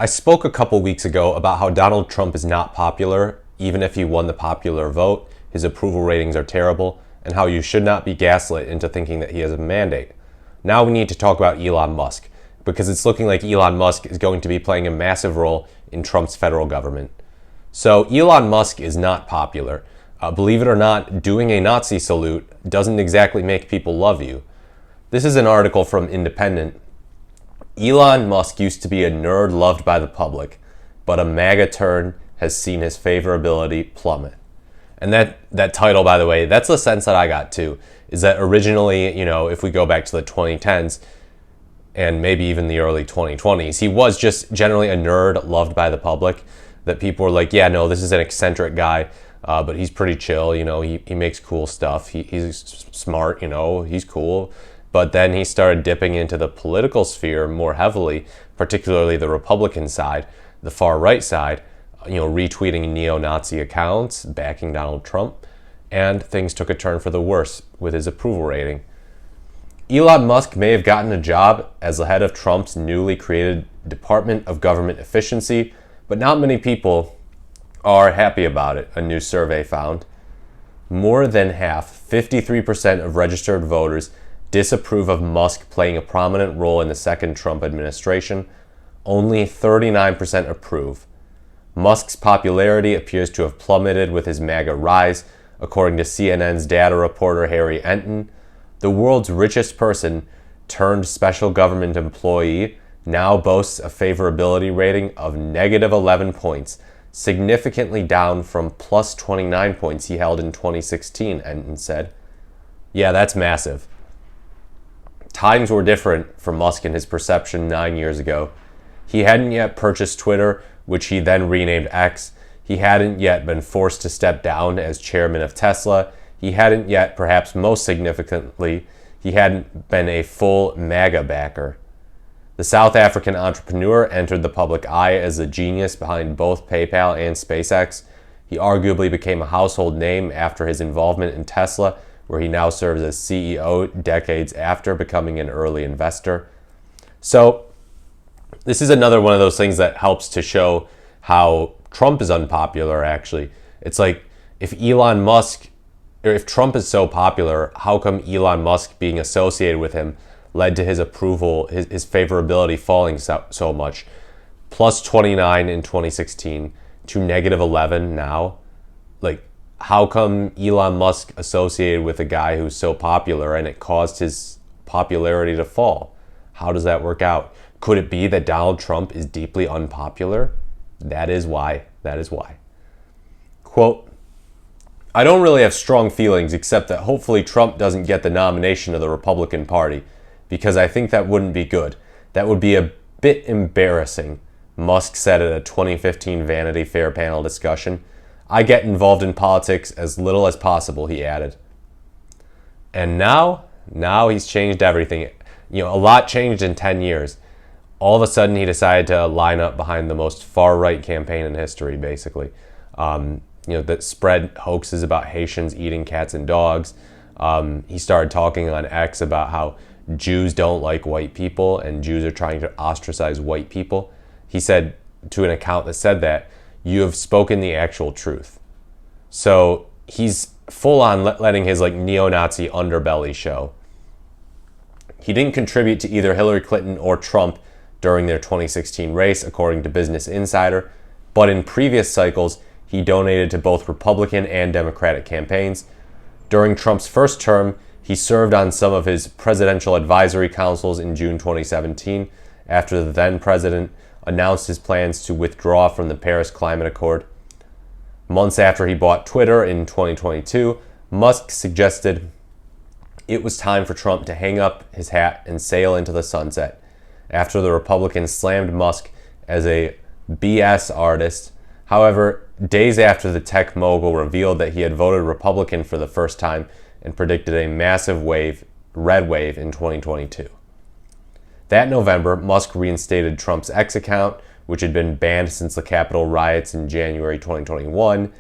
I spoke a couple weeks ago about how Donald Trump is not popular, even if he won the popular vote. His approval ratings are terrible, and how you should not be gaslit into thinking that he has a mandate. Now we need to talk about Elon Musk, because it's looking like Elon Musk is going to be playing a massive role in Trump's federal government. So Elon Musk is not popular. Believe it or not, doing a Nazi salute doesn't exactly make people love you. This is an article from Independent. Elon Musk used to be a nerd loved by the public, but a MAGA turn has seen his favorability plummet. And that title, by the way, that's the sense that I got too, is that originally, if we go back to the 2010s and maybe even the early 2020s, he was just generally a nerd loved by the public, that people were like, yeah, no, this is an eccentric guy, but he's pretty chill, he makes cool stuff, he's smart, he's cool. But then he started dipping into the political sphere more heavily, particularly the Republican side, the far right side, retweeting neo-Nazi accounts, backing Donald Trump, and things took a turn for the worse with his approval rating. Elon Musk may have gotten a job as the head of Trump's newly created Department of Government Efficiency, but not many people are happy about it, a new survey found. More than half, 53% of registered voters, disapprove of Musk playing a prominent role in the second Trump administration. Only 39% approve. Musk's popularity appears to have plummeted with his MAGA rise, according to CNN's data reporter Harry Enton. The world's richest person turned special government employee now boasts a favorability rating of negative 11 points, significantly down from plus 29 points he held in 2016, Enton said. Yeah, that's massive. Times were different for Musk and his perception 9 years ago. He hadn't yet purchased Twitter, which he then renamed X. He hadn't yet been forced to step down as chairman of Tesla. He hadn't yet, perhaps most significantly, he hadn't been a full MAGA backer. The South African entrepreneur entered the public eye as the genius behind both PayPal and SpaceX. He arguably became a household name after his involvement in Tesla, where he now serves as CEO decades after becoming an early investor. So this is another one of those things that helps to show how Trump is unpopular, actually. It's like, if Trump is so popular, how come Elon Musk being associated with him led to his approval, his favorability falling so much? Plus 29 in 2016 to negative 11 now. Like, how come Elon Musk associated with a guy who's so popular and it caused his popularity to fall? How does that work out? Could it be that Donald Trump is deeply unpopular? That is why. Quote, I don't really have strong feelings except that hopefully Trump doesn't get the nomination of the Republican Party, because I think that wouldn't be good. That would be a bit embarrassing, Musk said at a 2015 Vanity Fair panel discussion. I get involved in politics as little as possible, he added. And now he's changed everything. A lot changed in 10 years. All of a sudden, he decided to line up behind the most far-right campaign in history, basically. That spread hoaxes about Haitians eating cats and dogs. He started talking on X about how Jews don't like white people and Jews are trying to ostracize white people. He said to an account that said that, you have spoken the actual truth. So he's full on letting his neo-Nazi underbelly show. He didn't contribute to either Hillary Clinton or Trump during their 2016 race, according to Business Insider, but in previous cycles, he donated to both Republican and Democratic campaigns. During Trump's first term, he served on some of his presidential advisory councils in June 2017, after the then president announced his plans to withdraw from the Paris Climate Accord. Months after he bought Twitter in 2022, Musk suggested it was time for Trump to hang up his hat and sail into the sunset, after the Republicans slammed Musk as a BS artist. However, days after the tech mogul revealed that he had voted Republican for the first time and predicted a massive red wave in 2022. That November, Musk reinstated Trump's X account, which had been banned since the Capitol riots in January 2021.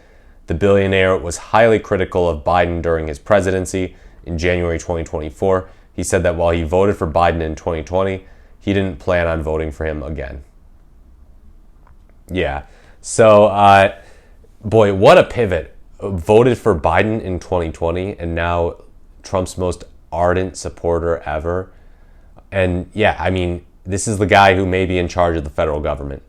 The billionaire was highly critical of Biden during his presidency. In January 2024, he said that while he voted for Biden in 2020, he didn't plan on voting for him again. Yeah. So, boy, what a pivot. Voted for Biden in 2020 and now Trump's most ardent supporter ever. And yeah, I mean, this is the guy who may be in charge of the federal government.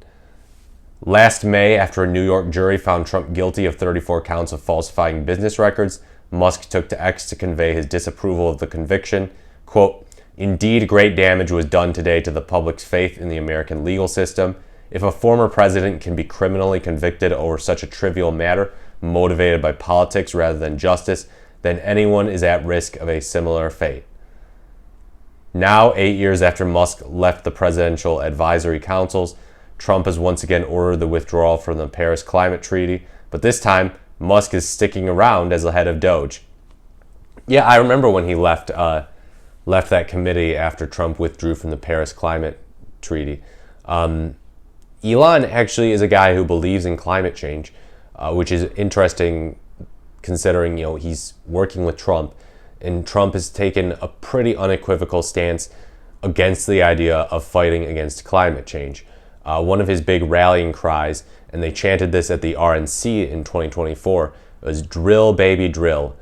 Last May, after a New York jury found Trump guilty of 34 counts of falsifying business records, Musk took to X to convey his disapproval of the conviction. Quote, "Indeed, great damage was done today to the public's faith in the American legal system. If a former president can be criminally convicted over such a trivial matter, motivated by politics rather than justice, then anyone is at risk of a similar fate." Now, 8 years after Musk left the presidential advisory councils, Trump has once again ordered the withdrawal from the Paris Climate Treaty, but this time, Musk is sticking around as the head of Doge. Yeah, I remember when he left that committee after Trump withdrew from the Paris Climate Treaty. Elon actually is a guy who believes in climate change, which is interesting considering, he's working with Trump, and Trump has taken a pretty unequivocal stance against the idea of fighting against climate change. One of his big rallying cries, and they chanted this at the RNC in 2024, was "Drill, baby, drill."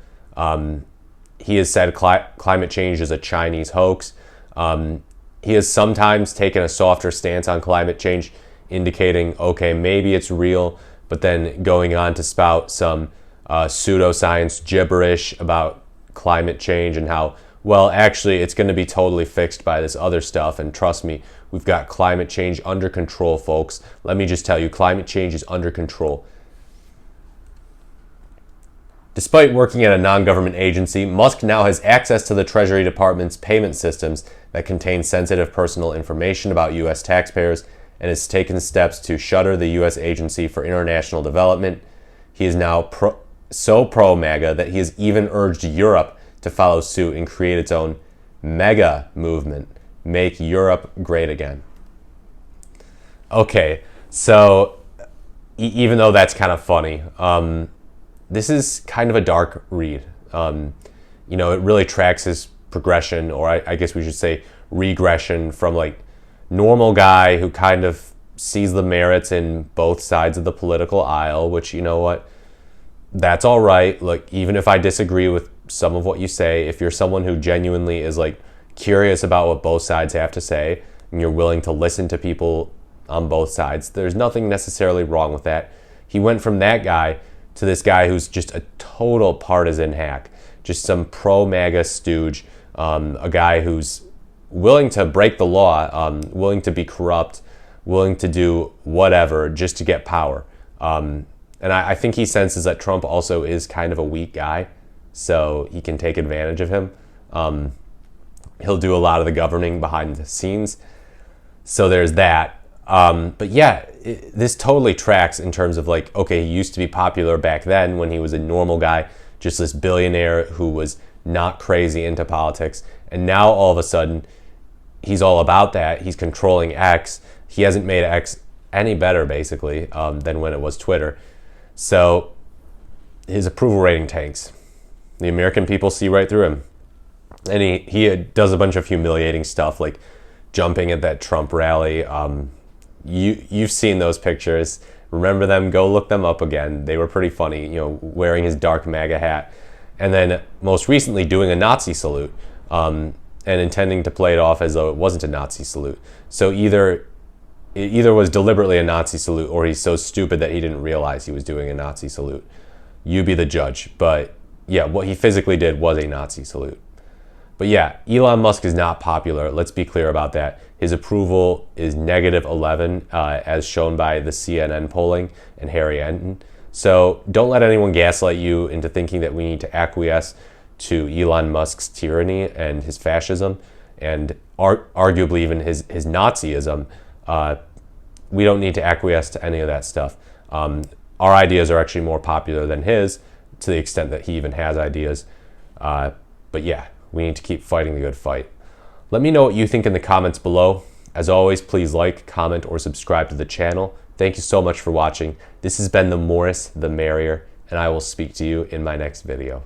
He has said climate change is a Chinese hoax. He has sometimes taken a softer stance on climate change, indicating, okay, maybe it's real, but then going on to spout some pseudoscience gibberish about climate change and how, well, actually, it's going to be totally fixed by this other stuff. And trust me, we've got climate change under control, folks. Let me just tell you, climate change is under control. Despite working at a non-government agency, Musk now has access to the Treasury Department's payment systems that contain sensitive personal information about U.S. taxpayers and has taken steps to shutter the U.S. Agency for International Development. He is now so pro-MAGA that he has even urged Europe to follow suit and create its own mega movement, Make Europe Great Again. Okay, so even though that's kind of funny, this is kind of a dark read. It really tracks his progression, or I guess we should say regression, from like normal guy who kind of sees the merits in both sides of the political aisle, which, you know what, that's all right. Like, even if I disagree with some of what you say, if you're someone who genuinely is like curious about what both sides have to say and you're willing to listen to people on both sides, there's nothing necessarily wrong with that. He went from that guy to this guy who's just a total partisan hack, just some pro-MAGA stooge, a guy who's willing to break the law, willing to be corrupt, willing to do whatever just to get power. And I think he senses that Trump also is kind of a weak guy, so he can take advantage of him. He'll do a lot of the governing behind the scenes. So there's that. But yeah, this totally tracks in terms of like, okay, he used to be popular back then when he was a normal guy, just this billionaire who was not crazy into politics. And now all of a sudden, he's all about that. He's controlling X. He hasn't made X any better, basically, than when it was Twitter. So his approval rating tanks. The American people see right through him. And he does a bunch of humiliating stuff, like jumping at that Trump rally. You've seen those pictures. Remember them? Go look them up again. They were pretty funny, wearing his dark MAGA hat. And then most recently doing a Nazi salute, and intending to play it off as though it wasn't a Nazi salute. So it either was deliberately a Nazi salute, or he's so stupid that he didn't realize he was doing a Nazi salute. You be the judge. But yeah, what he physically did was a Nazi salute. But yeah, Elon Musk is not popular. Let's be clear about that. His approval is -11, as shown by the CNN polling and Harry Enton. So don't let anyone gaslight you into thinking that we need to acquiesce to Elon Musk's tyranny and his fascism, and arguably even his Nazism. We don't need to acquiesce to any of that stuff. Our ideas are actually more popular than his, to the extent that he even has ideas. But yeah, we need to keep fighting the good fight. Let me know what you think in the comments below. As always, please like, comment, or subscribe to the channel. Thank you so much for watching. This has been the Morris the Merrier, and I will speak to you in my next video.